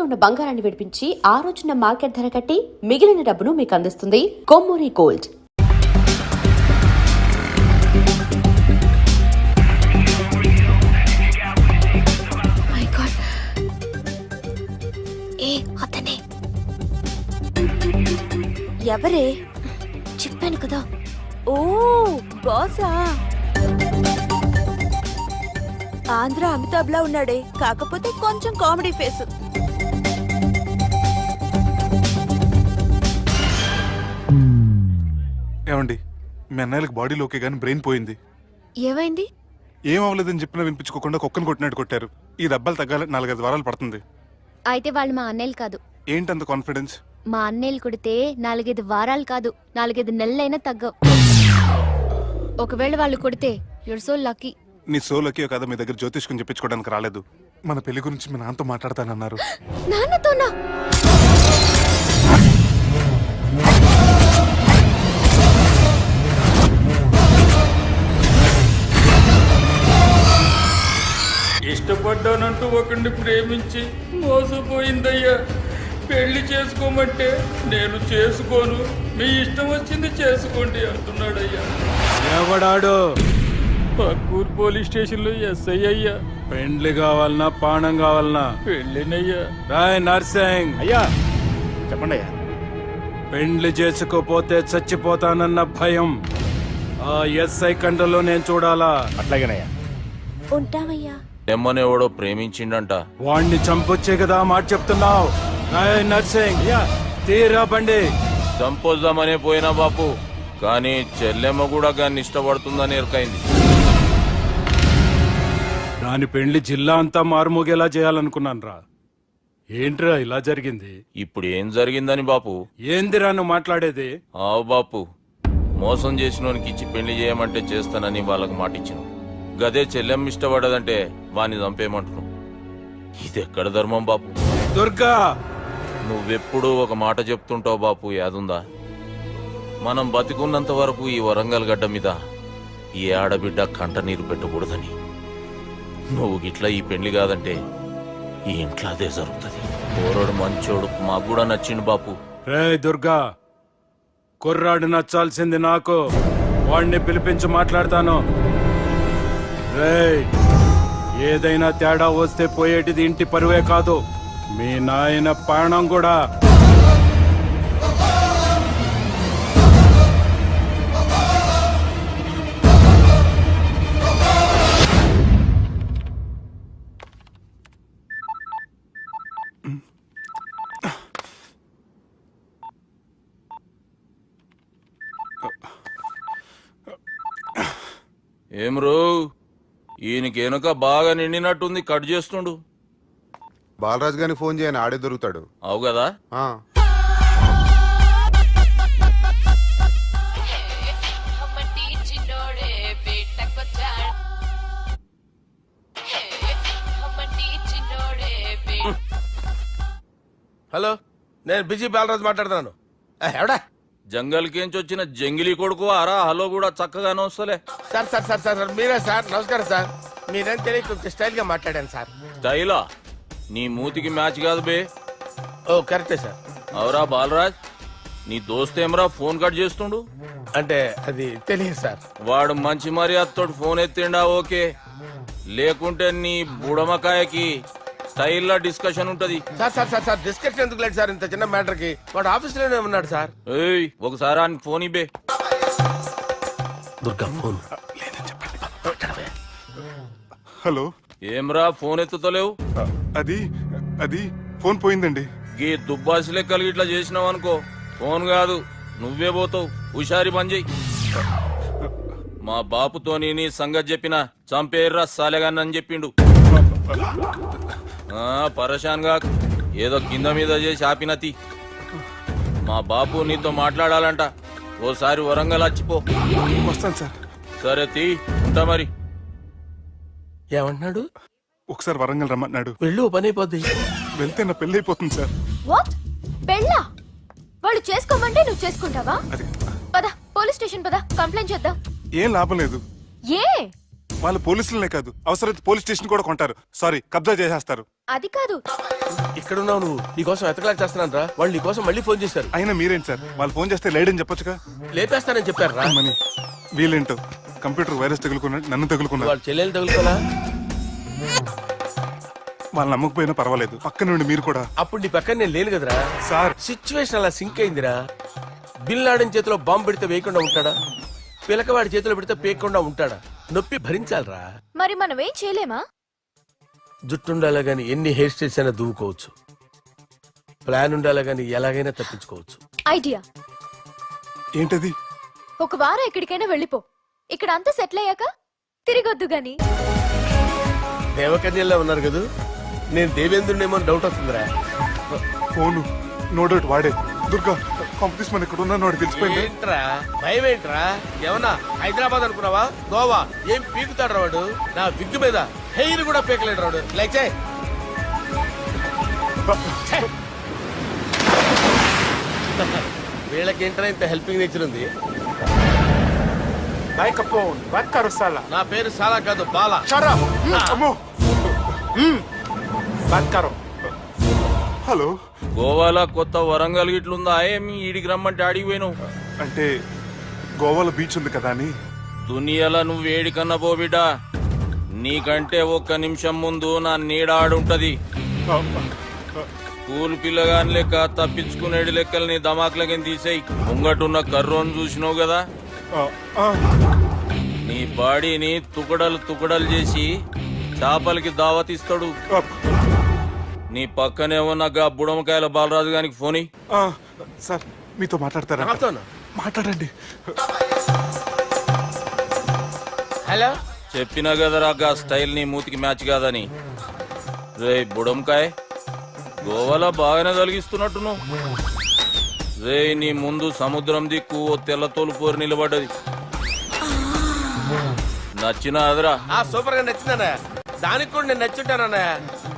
తాకట్టులో ఉన్న బంగారాన్ని విడిపించి ఆ రోజున మార్కెట్ ధర కట్టి మిగిలిన డబ్బును మీకు అందిస్తుంది కొమ్మూరి గోల్డ్. ఎవరే? చెప్పాను కదా. ఓ బాసా, ఆంధ్ర అమితాబ్ లా ఉన్నాడే, కాకపోతే కొంచెం కామెడీ ఫేస్. ఏమండి, మీ అన్నయ్యలకు బాడీలో ఓకే కానీ బ్రెయిన్ పోయింది. ఏమైంది? ఏం అవ్వలేదని చెప్పినా వినిపించుకోకుండా కుక్కను కొట్టినట్టు కొట్టారు. ఈ దెబ్బలు తగ్గాలి 4-5 వారాలు పడుతుంది. అయితే వాళ్ళు మా అన్నయ్యలు కాదు. ఏంటంత కాన్ఫిడెన్స్? మా అన్నయ్యలు కొడితే 4-5 వారాలు కాదు, 4-5 నెలలైనా తగ్గవు. ఒకవేళ వాళ్ళు కొడితే యూర్ సో లక్కీ. నీ సోలకి కదా మీ దగ్గర జ్యోతిష్కుని చెప్పించుకోవడానికి రాలేదు. మన పెళ్లి గురించి మీ నాన్నతో మాట్లాడతానన్నారు. నాన్నతోనా? ఇష్టపడ్డానంటూ ఒకరిని ప్రేమించి మోసపోయిందయ్యా. పెళ్లి చేసుకోమంటే నేను చేసుకోను, మీ ఇష్టం వచ్చింది చేసుకోండి అంటున్నాడయ్యా. ఎవడాడు? పక్కూరు పోలీస్ స్టేషన్ లో ఎస్ఐ అయ్యా. పెండ్లి కావాలనా పానం కావాలనా? పెళ్ళినయ్యా. రాయ్ నర్సింగ్ అయ్యా చెప్పండి అయ్యా. పెండ్లి చేసుకోపోతే చచ్చిపోతానన్న భయం ఆ ఎస్ఐ కండలో నేను చూడాలా? అట్లాగేనయ్యా. ఉంటామయ్యా. ఎమ్మనేవాడో ప్రేమించిండంట. వాణ్ణి చంపొచ్చే కదా మాట చెప్తున్నావు. రాయ్ నర్సింగ్ తీరా బండి. చంపొద్దామనే పోయినా బాపు, కానీ చెల్లెమ్మ కూడా గాన్ని ఇష్టపడుతుందని ఎరకైంది. దాని పెండ్లి జిల్లా అంతా మారుమోగేలా చేయాలనుకున్నాను రా. ఏంట్రా ఇలా జరిగింది? ఇప్పుడు ఏం జరిగిందని బాపు? ఏందిరా నువ్వు మాట్లాడేది? ఆవు బాపు, మోసం చేసినోనికి ఇచ్చి పెళ్లి చేయమంటే చేస్తానని వాళ్ళకి మాటిచ్చిన. గదే చెల్లెమ్మ ఇష్టపడదంటే వాణ్ణి చంపేయమంటున్నావు. ఇదెక్కడ ధర్మం బాపు? దుర్గా, నువ్వెప్పుడూ ఒక మాట చెప్తుంటావు బాపు, యాదుందా? మనం బతికున్నంత వరకు ఈ వరంగల్ గడ్డ మీద ఈ ఆడబిడ్డ కంట నీరు పెట్టకూడదని. నువ్వు గిట్లా ఈ పెళ్లి కాదంటే ఈ ఇంట్లో అదే జరుగుతుంది. పోరోడు మంచోడు, మాకు కూడా నచ్చిండు బాపు. రే దుర్గా, కుర్రాడు నచ్చాల్సింది నాకు. వాడిని పిలిపించి మాట్లాడతాను. రే, ఏదైనా తేడా వస్తే పోయేటిది ఇంటి పరువే కాదు, మీ నాయన ప్రాణం కూడా. ఏం రో, ఈయనకెనుక బాగా నిండినట్టుంది, కట్ చేస్తుండు. బాలరాజు గారిని ఫోన్ చేయని, ఆడే దొరుకుతాడు. అవు కదా? హలో, నేను బిజీ బాలరాజు మాట్లాడుతున్నాను. ఎవడా? జంగల్కేంచి వచ్చిన జంగిలీ కొడుకు అరా. హలో కూడా చక్కగానే వస్తలే. సార్ సార్ సార్ సార్ మీరే సార్? నమస్కారం సార్. మీరేం తెలియక కొంచెం స్టైల్ గా మాట్లాడాను సార్. స్టైలా? నీ మూతికి మ్యాచ్ కాదు బే. ఓ కరెక్టే సార్. అవరా బాలరాజ్, నీ దోస్తేమరా ఫోన్ కట్ చేస్తుండు? అంటే అది తెలియదు సార్. వాడు మంచి మర్యాదతో ఫోన్ ఎత్తిండా ఓకే, లేకుంటే నీ బుడమకాయకి స్టైల్లా డిస్కషన్ ఉంటది. Sir sir sir sir discussion ఎందుకు లేదు సార్? ఇంత చిన్న మ్యాటర్ కి వాడు ఆఫీస్ లోనే ఉన్నాడు సార్. ఏయ్, ఒకసారి ఆయన ఫోన్ ఇబ్బే. దుర్గా ఫోన్. హలో. ఏమ్రా ఫోన్ ఎత్తుతలేవు? అది అది ఫోన్ పోయిందండి. గీ దుబ్బాసి లెక్కలు ఇట్లా చేసినావు అనుకో, ఫోన్ కాదు నువ్వే పోతావు. హుషారి పని చెయ్యి. మా బాపుతోని నీ సంగతి చెప్పిన చంపేర్రా సాలెగాన్ని చెప్పిండు. పరేషాన్ గా ఏదో కింద మీద చేసి ఆపినతి. మా బాపు నీతో మాట్లాడాలంట. ఓసారి వరంగల్ వచ్చిపో. వస్తాను సార్. సరే తీ, ఉంటా మరి. ఏమంటున్నాడు? ఒకసారి వరంగల్ రమ్మన్నాడు. వెళ్ళు, పని అయిపోద్ది. వెళ్తే నా పెళ్లి అయిపోతుంది సార్. వాట్? పెళ్ళా? వాళ్ళు చేసుకోమంటే నువ్వు చేసుకుంటావా? అది పద, పోలీస్ స్టేషన్ పద, కంప్లైంట్ చేద్దాం. ఏం లాభం లేదు. ఏ? వాళ్ళు పోలీసులనే కాదు, అవసరమైతే పోలీస్ స్టేషన్ కూడా కొంటారు. సారీ, కబ్జా చేసేస్తారు. అది కాదు. ఇక్కడున్నావు నువ్వు, నీకోసం ఎతకలేక చేస్తున్నాను రా. వాళ్ళు నీకోసం మళ్ళీ ఫోన్ చేశారు. అయినా మీరేంటి సార్ వాళ్ళు ఫోన్ చేస్తే లేడని చెప్పొచ్చుగా. లేపేస్తానని చెప్పారు రా. మని వీళ్ళేంటో కంప్యూటర్ వైరస్ తగులుకున్నాడు, నన్ను తగులుకున్నారు. వాళ్ళ చెల్లెలు తగులుకోలా. వాళ్ళు నమ్మకపోయినా పర్వాలేదు, పక్క నుండి మీరు కూడా. అప్పుడు నీ పక్కన నేను లేను కదరా సార్ సిచ్యువేషన్ అలా సింక్ అయిందిరా. బిల్ లాడన్ చేతిలో బాంబు పెడితే వేయకుండా ఉంటాడా? పిలకవాడి చేతిలో పెడితే పేయకుండా ఉంటాడా? నొప్పి భరించాలరా. మరి మనం ఏం చేయలేమా? జుట్టు ఉండాలా గాని ఎన్ని హెయిర్ స్టైల్స్ అయినా దూవుకోవచ్చు. ప్లాన్ ఉండాలా గాని ఎలాగైనా తప్పించుకోవచ్చు. ఐడియా. ఏంటది? ఒక వారం ఎక్కడికైనా వెళ్ళిపో. ఇక్కడ అంతా సెటిల్ అయ్యాక తిరిగొద్దు గాని. దేవకన్యల్లో ఉన్నారు కదా, నేను దేవేంద్రునేమో డౌట్ వస్తుందిరా. ఫోను నో డౌట్ వాడే. దుర్గా కాంపిటీషన్ మన ఇక్కడ ఉన్నాను వాడు తెలిసిపోయింది. ఏంట్రా భయం ఏంట్రా? ఏమన్నా హైదరాబాద్ అనుకున్నావా? గోవా ఏం పీకుతాడు వాడు. నా విగ్గు మీద హెయిర్ కూడా పీకలేడు రాడు. లైక్ చేయి. వీళ్ళకేంట్రా ఇంత హెల్పింగ్ నేచర్ ఉంది. నా పేరు సాలా కాదు, బాలా. అమ్మో. హలో, గోవాలో కొత్త వరంగల్ గిట్లుందా? ఏమి ఈడికి రమ్మంటే అడిగి పోయినావు? అంటే గోవాలో బీచ్ ఉంది కదా అని. దునియాలో నువ్వు వేడికన్నా పో బిడ్డ. నీకంటే ఒక్క నిమిషం ముందు నా నీడ ఆడుంటది. స్కూల్ పిల్లగాని లెక్క తప్పించుకునేడు లెక్కలు నీ దమాకులకి తీసేయి. ముంగటున్న కర్రోని చూసినావు కదా, నీ బాడీని తుకడలు తుకడలు చేసి చేపలకి దావతిస్తాడు. నీ పక్కనే ఉన్న గా బుడమకాయల బాలరాజు గారికి ఫోని. సార్ మీతో మాట్లాడతారా? నాతోనా? మాట్లాడండి. హలో. చెప్పినా కదరా గా స్టైల్ నీ మూతికి మ్యాచ్ కాదని. రే బుడంకాయ్, గోవాలో బాగానే తొలగిస్తున్నట్టు నువ్వు. రే నీ ముందు సముద్రం దిక్కు ఓ తెల్ల తోలు పోరు నిలబడ్డది. నచ్చినా అదరా? సూపర్ గా నచ్చిందన్నా. దానికి కూడా నేను నచ్చుంటానన్నా.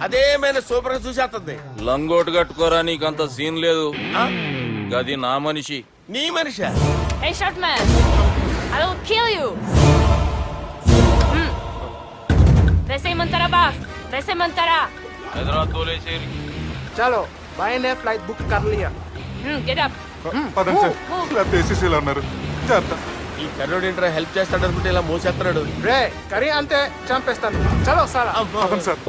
అదేమైనా సూపర్ గా చూసేస్తుంది. లంగోటు కట్టుకోరా, నీకంత సీన్ లేదు. గది నా మనిషి. నీ మనిషి. Hey, short man! I will kill you! वैसे ही मंतरा बास, वैसे मंतरा. హైదరాబాద్ తోలేసేరి. चलो भाई ने फ्लाइट बुक कर लिया. Get up. పదండి సార్, లేకపోతే ఏసీసీలో ఉన్నారు. జాగ్రత్త. ఈ కర్రోడు ఏంట్రా హెల్ప్ చేస్తాడు అనుకుంటే ఇలా మోసేస్తున్నాడు. రే కరీ అంతే చంపేస్తాను. చలో సాలా. పదండి సార్.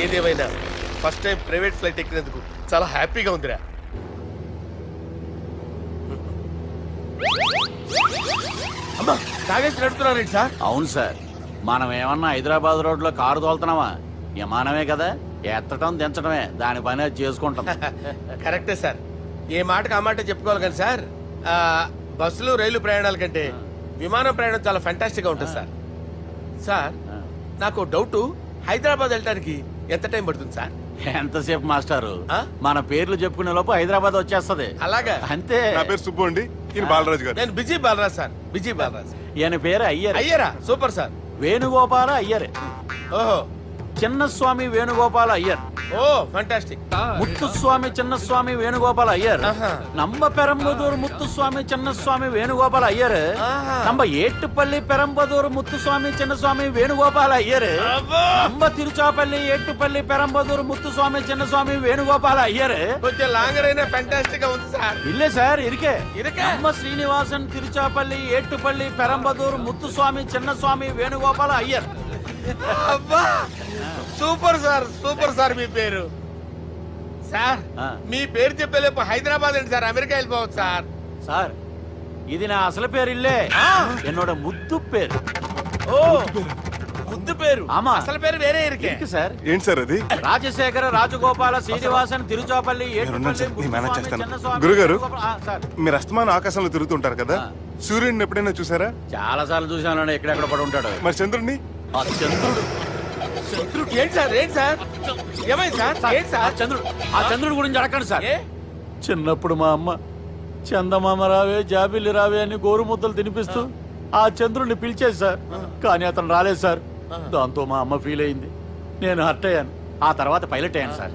ఏదేమైనా ఫస్ట్ టైం ప్రైవేట్ ఫ్లైట్ ఎక్కినందుకు చాలా హ్యాపీగా ఉందిరా. అమ్మా తాగేసి నడుపుతున్నారేంటి సార్? అవును సార్, మనం ఏమన్నా హైదరాబాద్ రోడ్లో కారు తోలుతున్నామా? విమానమే కదా, ఎత్తటం దించడమే దాని పని అది చేసుకుంటాం. కరెక్టే సార్. ఏ మాటకు ఆ మాట చెప్పుకోవాలి కానీ సార్, బస్సులు రైలు ప్రయాణాల కంటే విమానం ప్రయాణం చాలా ఫెంటాస్టిక్ గా ఉంటుంది సార్. సార్ నాకు డౌట్, హైదరాబాద్ వెళ్ళడానికి ఎంత టైం పడుతుంది సార్? ఎంతసేపు మాస్టారు, మన పేర్లు చెప్పుకునే లోపు హైదరాబాద్ వచ్చేస్తది. అలాగా? అంతే. నా పేరు సుబ్బు అండి, ఈయన బాలరాజు గారు. నేను busy Balaraj sir. Busy Balaraj. ఈయన పేరు అయ్యర్. అయ్యరా? Super sir. వేణుగోపాల అయ్యర్. ఓహో. చిన్నస్వామి వేణుగోపాల అయ్యర్. ఓ ఫంటాస్టిక్. ముత్తుస్వామి చిన్నస్వామి వేణుగోపాల అయ్యర్. நம்ம பெரம்பதூர் முத்துசுவாமி சின்னசுவாமி வேணுகோபால ஐயர். நம்ம ஏட்டுப்பள்ளி பெரம்பதூர் முத்துசுவாமி சின்னசுவாமி வேணுகோபால ஐயர். நம்ம తిరుచాపల్లి ఏట్టుపల్లి పెరంబదూర్ ముత్తుస్వామి చిన్నస్వామి వేణుగోపాల అయ్యర్. కొంచెం లాంగర్ అయినా ఫంటాస్టిక్ గా ఉంది సార్. ఇల్లే సార్ ఇరికే. ఇరికే. நம்ம శ్రీనివాసన్ తిరుచాపల్లి ఏట్టుపల్లి పెరంబదూర్ ముత్తుస్వామి చిన్నస్వామి వేణుగోపాల అయ్యర్. అబ్బా సూపర్ సార్, సూపర్ సార్. మీ పేరు సార్, మీ పేరు చెప్పేలేపు హైదరాబాద్ అండి సార్, అమెరికా వెళ్ళిపోవచ్చు సార్. సార్ ఇది నా అసలు పేరు ఇల్లే, என்னோட ముద్దు పేరు. ఓ ముద్దు పేరు. ఆమా. అసలు పేరు వేరే ఇరికే సార్. ఏంటి సార్ అది? రాజశేఖర రాజగోపాల శ్రీనివాసన్ తిరుచాపల్లి గురుగారు, మీరు అస్తమానం ఆకాశంలో తిరుగుతుంటారు కదా, సూర్యుడిని ఎప్పుడైనా చూసారా? చాలా సార్లు చూసాను, ఎక్కడెక్కడ పడి ఉంటాడు. మరి చంద్రుడిని? ఆ చంద్రుడు. ఏంటి సార్? ఏంటి సార్? ఏమైంది సార్? ఏంటి సార్? ఆ చంద్రుడు గురించి అడగండి సార్. చిన్నప్పుడు మా అమ్మ చందమామ రావే జాబిల్లి రావే అని గోరు ముద్దలు తినిపిస్తూ ఆ చంద్రుడిని పిలిచేది సార్. కానీ అతను రాలేదు సార్. దాంతో మా అమ్మ ఫీల్ అయింది, నేను హర్ట్ అయ్యాను. ఆ తర్వాత పైలట్ అయ్యాను సార్.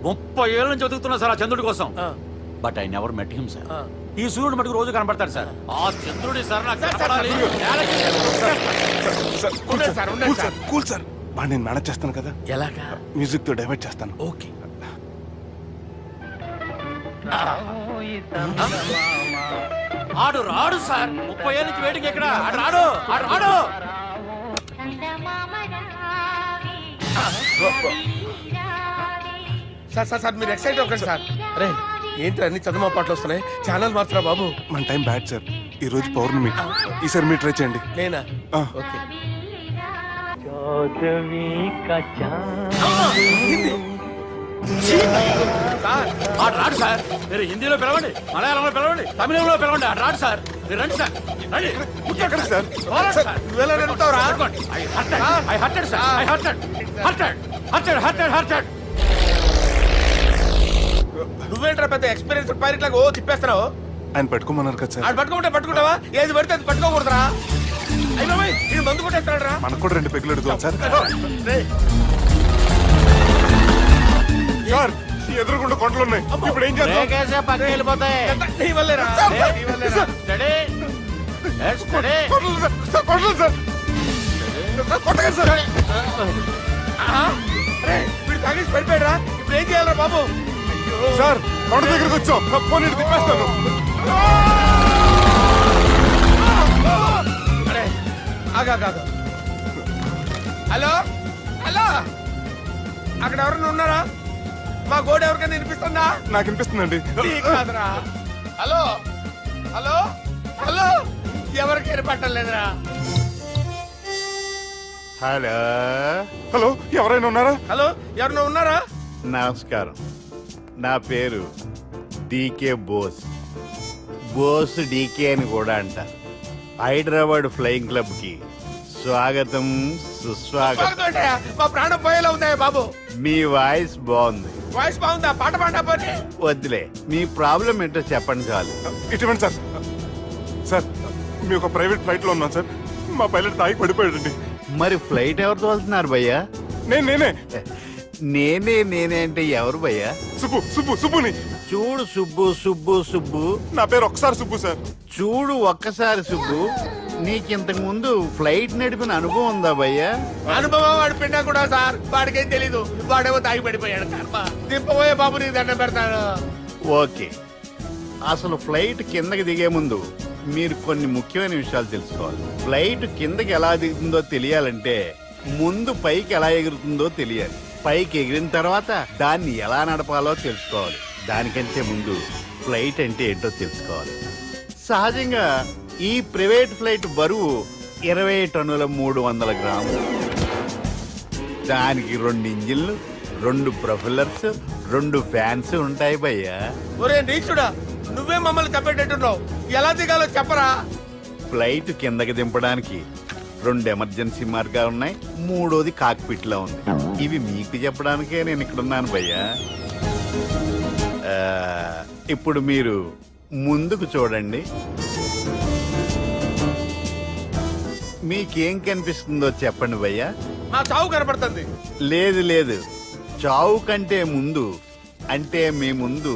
30 ఏళ్ళ నుంచి వెతుకుతున్నా సార్ ఆ చంద్రుడి కోసం. But I never met him sir. ఈ సూర్యుడు మటుకు రోజు కనబడతాడు సార్. ఆ చంద్రుడి సార్ నాకు కనపడాలి. కూల్ సార్ బాగా నేను మేనేజ్ చేస్తాను కదా. ఎలాగా? మ్యూజిక్ తో డైవర్ట్ చేస్తాను. ఓకే. ఆడు రాడు సార్. 30 ఏళ్ళ నుంచి వేడికి ఎక్కడ ఆడు రాడు. ఆడు రాడు. సార్ సార్ సార్ మీరు ఎక్సైట్ అవ్వకండి సార్. అరే ఏంటి అన్ని చదువు పాటలు వస్తున్నాయి, ఛానల్ మారుతురా బాబు. మన టైం బ్యాడ్ సార్, ఈ రోజు పౌర్ణమి. ఈసారి మీరు ట్రై చేయండి. నేనా? ఆ. ఓకే. సార్ ఆడు రాడు సార్. మీరు హిందీలో పిలవండి, మలయాళంలో పిలవండి, తమిళంలో పిలవండి. ఆడు రాడు సార్. మీరు రండి సార్. రండి. ఎక్కడ సార్? పోరాడు సార్. నువ్వెలా నడుపుతావురా? I hurted, sir. I hurted. నువ్వేంట్రా పెద్ద ఎక్స్పీరియన్స్ పైరెట్ లాగా ఓ తిప్పేస్తున్నావు? ఆయన పెట్టుకోమన్నారు కదా సార్. ఆడు పట్టుకుంటే పట్టుకుంటావా? ఏది పడితే అది పట్టుకోకూడదురా? అయినా ఇది మందు కొట్టేస్తాడు రా. మనకు కూడా 2 పెగ్గులు అడుగుతాం సార్. సార్ ఎదురుకుండా కొండలు ఉన్నాయి, ఇప్పుడు ఏం చేద్దాం? బ్రేకేసే పక్కకి వెళ్ళిపోతాయి. నీ వల్లేరా? నీ వల్లేరా? Steady. Let's steady. కొండలు సార్, సార్, కొండలు సార్. సార్, కొట్టకండి సార్. అరే, వీడు తాగేసి పడిపోయాడురా. ఇప్పుడు ఏం చేయాలరా బాబు? సార్ కొండ దగ్గరికి వచ్చాం, పోనీ ఇటు తిప్పేస్తాను. అరే ఆగా. హలో హలో, అక్కడ ఎవరైనా ఉన్నారా? మా గోడ ఎవరికైనా వినిపిస్తుందా? నాకు అనిపిస్తుందండి. నీకు కాదురా. హలో హలో హలో, ఎవరికి వినపట్టలేదురా. హలో హలో, ఎవరైనా ఉన్నారా? హలో ఎవరైనా ఉన్నారా? నమస్కారం, నా పేరు డీకే బోస్. బోస్ డీకే అని కూడా అంటారు. హైదరాబాద్ ఫ్లయింగ్ క్లబ్ కి స్వాగతం, సుస్వాగతం. బాగుందయ్యా, మా ప్రాణం పోయేలా ఉందా బాబు? మీ వాయిస్ బాగుంది. వాయిస్ బాగుందా? పాట పాడా పోనీ. వద్దులే, మీ ప్రాబ్లం ఏంటో చెప్పండి చాలు. ఇటువంటి సార్, సార్ మీ ఒక ప్రైవేట్ ఫ్లైట్ లో ఉన్నాం సార్. మా పైలట్ తాగి పడిపోయాడండి. మరి ఫ్లైట్ ఎవరు తోలుతున్నారు భయ్యా? నేనే నేనే అంటే ఎవరు భయ్యా? సుబ్బుని. చూడు సుబ్బు, నా పేరు ఒకసారి సుబ్బు సార్. చూడు ఒక్కసారి సుబ్బు, నీకింతకు ముందు ఫ్లైట్ నడిపిన అనుభవం ఉందా భయ్యా? అనుభవం వాడు పిండా కూడా సార్, వాడికేం తెలీదు. వాడేమో తాగి పడిపోయాడు. కర్మ. దింపబోయే బాబు నీకు దండం పెడతాను. ఓకే, అసలు ఫ్లైట్ కిందకి దిగే ముందు మీరు కొన్ని ముఖ్యమైన విషయాలు తెలుసుకోవాలి. ఫ్లైట్ కిందకి ఎలా దిగుతుందో తెలియాలంటే ముందు పైకి ఎలా ఎగురుతుందో తెలియాలి. పైకి ఎగిరిన తర్వాత దాన్ని ఎలా నడపాలో తెలుసుకోవాలి. దానికంటే ముందు ఫ్లైట్ అంటే ఏంటో తెలుసుకోవాలి. సహజంగా ఈ ప్రైవేట్ ఫ్లైట్ బరువు 20 టన్నుల 300 గ్రాములు. దానికి 2 ఇంజిన్లు, 2 ప్రొఫెల్లర్స్, 2 ఫ్యాన్స్ ఉంటాయి భయ్యా. ఒరే నీచుడా, నువ్వే మమ్మల్ని తప్పేటట్టున్నావు. ఎలా దిగాలో చెప్పరా? ఫ్లైట్ కిందకి దింపడానికి 2 ఎమర్జెన్సీ మార్గాలు ఉన్నాయి, 3వది కాక్పిట్ లో ఉంది. ఇవి మీకు చెప్పడానికే నేను ఇక్కడ ఉన్నాను భయ్యా. ఇప్పుడు మీరు ముందుకు చూడండి. మీకేం కనిపిస్తుందో చెప్పండి భయ్యా. మా చావు కనపడుతుంది. లేదు, చావు కంటే ముందు అంటే మీ ముందు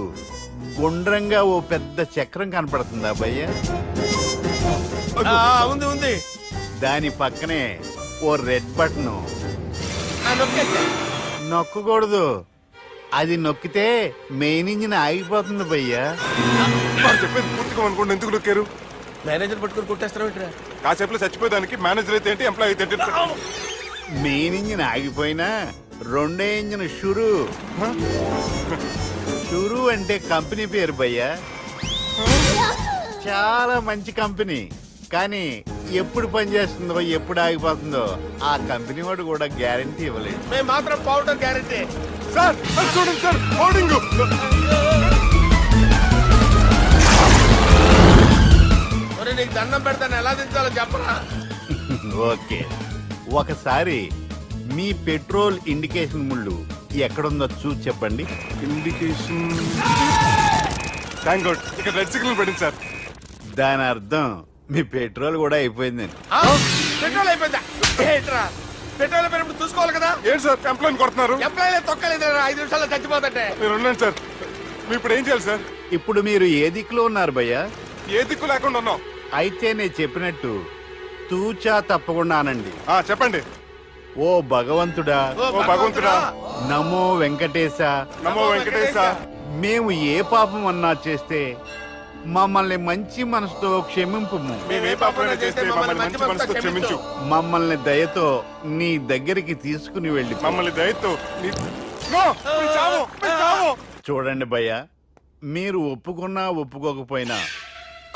గుండ్రంగా ఓ పెద్ద చక్రం కనపడుతుందా భయ్యా? ఉంది. దాని పక్కనే ఓ రెడ్ బటన్. నొక్కకూడదు, అది నొక్కితే మెయిన్ ఇంజిన్ ఆగిపోతుంది భయ్యా. చెప్పేది పూర్తిగా అనుకోండి. ఎందుకు నొక్కారు? మేనేజర్ పట్టుకుని కొట్టేస్తారా? కాసేపులో చచ్చిపోయేదానికి మేనేజర్ అయితే ఏంటి, ఎంప్లాయీ అయితే ఏంటి? మెయిన్ ఇంజిన్ ఆగిపోయినా 2వ ఇంజిన్ షురు అంటే కంపెనీ పేరు భయ్యా. చాలా మంచి కంపెనీ, కానీ ఎప్పుడు పనిచేస్తుందో ఎప్పుడు ఆగిపోతుందో ఆ కంపెనీ వాడు కూడా గ్యారంటీ ఇవ్వలేదు. మేము మాత్రం పౌడర్ గ్యారంటీ. సార్ చూడండి సార్, హోర్డింగ్. నీకు దండం పెడతాను, ఎలా దించాలో చెప్పరా? ఓకే, ఒకసారి మీ పెట్రోల్ ఇండికేషన్ ముళ్ళు ఎక్కడుందో చూసి చెప్పండి. ఇండికేషన్. థ్యాంక్ గాడ్, ఇక్కడ రెడ్ సిగ్నల్ పడింది సార్. దాని అర్థం మీ పెట్రోల్ కూడా అయిపోయిందండి. పెట్రోల్ అయిపోయిందా? పెట్రోల్ అయిపోయినప్పుడు చూసుకోవాలి కదా. ఏంటి సార్ ఎంప్లాయ్ కొడుతున్నారు? ఎంప్లాయ్ తొక్కలేదు, 5 నిమిషాల్లో చచ్చిపోతుంటే. మీరు ఉండండి సార్. మీరు ఇప్పుడు ఏం చేయాలి సార్? ఇప్పుడు మీరు ఏ దిక్కులో ఉన్నారు భయ్యా? ఏ దిక్కు లేకుండా ఉన్నాం. అయితే నేను చెప్పినట్టు తూచా తప్పకుండా అనండి. చెప్పండి. ఓ భగవంతుడా, ఓ భగవంతుడా, నమో వెంకటేశ, నమో వెంకటేశ. మేము ఏ పాపం అన్నా చేస్తే మమ్మల్ని మంచి మనసుతో క్షమింపు. మేము ఏ పాపమైనా చేస్తే మమ్మల్ని మంచి మనసుతో క్షమించు. మమ్మల్ని దయతో నీ దగ్గరికి తీసుకుని వెళ్ళి మమ్మల్ని దయతో నో, మీ చావు, మీ చావు. చూడండి భయ్య, మీరు ఒప్పుకున్నా ఒప్పుకోకపోయినా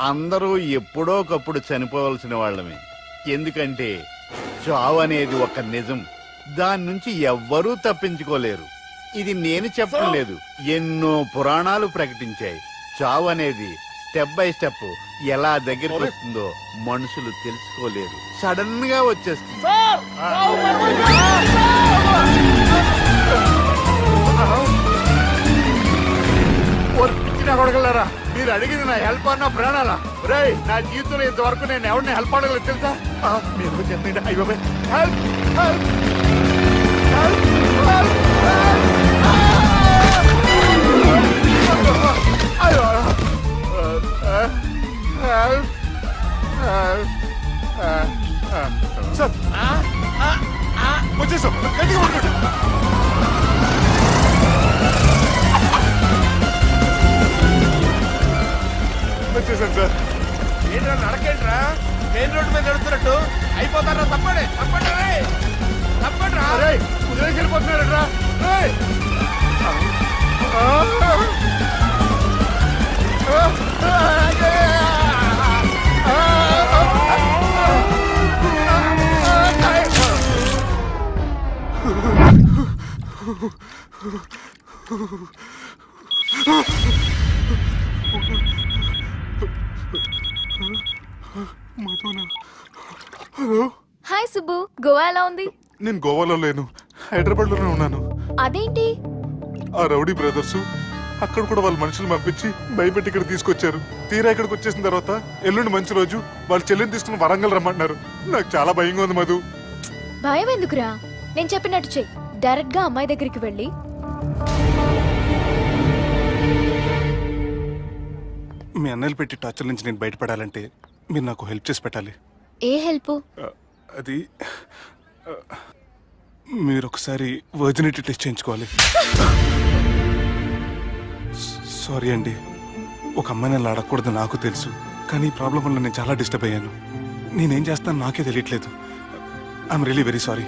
అందరూ ఎప్పుడో ఒకప్పుడు చనిపోవలసిన వాళ్ళమే. ఎందుకంటే చావు అనేది ఒక నిజం, దాని నుంచి ఎవ్వరూ తప్పించుకోలేరు. ఇది నేను చెప్పడం లేదు, ఎన్నో పురాణాలు ప్రకటించాయి. చావు అనేది స్టెప్ బై స్టెప్ ఎలా దగ్గరికి వస్తుందో మనుషులు తెలుసుకోలేరు, సడన్ గా వచ్చేస్తుంది. కొడగలరా, మీరు అడిగింది నా హెల్ప్ అన్న ప్రాణాలా? రేయ్, నా జీవితంలో ఇంతవరకు నేను ఎవరిని హెల్ప్ అడగలేదు తెలుసా? మీరు చెప్పండి. అయ్యో హెల్ప్, హెల్ప్, హెల్ప్, అయ్యో సార్ వచ్చేసాం, గట్టిగా పట్టుకోండి. వచ్చేసాను సార్. ఏంట్రా నడకేంట్రా? మెయిన్ రోడ్డు మీద నడుస్తున్నట్టు అయిపోతారా? తప్పండి, తప్పండి, తప్పండి రా. కుదిరేసి వెళ్ళిపోతున్నారట్రా. హాయ్ సుబ్బు, గోవా ఎలా ఉంది? నేను గోవాలో లేను, హైదరాబాద్ లోనే ఉన్నాను. అదేంటి? ఆ రౌడీ బ్రదర్స్ అక్కడ కూడా వాళ్ళ మనుషులు పంపించి భయపెట్టి ఇక్కడ తీసుకొచ్చారు. తీరా ఇక్కడికి వచ్చేసిన తర్వాత ఎల్లుండి మంచి రోజు వాళ్ళ చెల్లిని తీసుకుని వరంగల్ రమ్మంటున్నారు. నాకు చాలా భయంగా ఉంది మధు. భయం ఎందుకురా? నేను చెప్పినట్టు చెయ్యి. డైరెక్ట్ గా అమ్మాయి దగ్గరికి వెళ్ళి మీ అన్నయ్యలు పెట్టి టార్చర్ నుంచి నేను బయటపడాలంటే మీరు నాకు హెల్ప్ చేసి పెట్టాలి. ఏ హెల్ప్? అది మీరు ఒకసారి వర్జినిటీ టెస్ట్ చేయించుకోవాలి. సారీ అండి, ఒక అమ్మాయిని అలా అడగకూడదు నాకు తెలుసు, కానీ ఈ ప్రాబ్లం వల్ల నేను చాలా డిస్టర్బ్ అయ్యాను. నేనేం చేస్తాను నాకే తెలియట్లేదు. I'm really very sorry.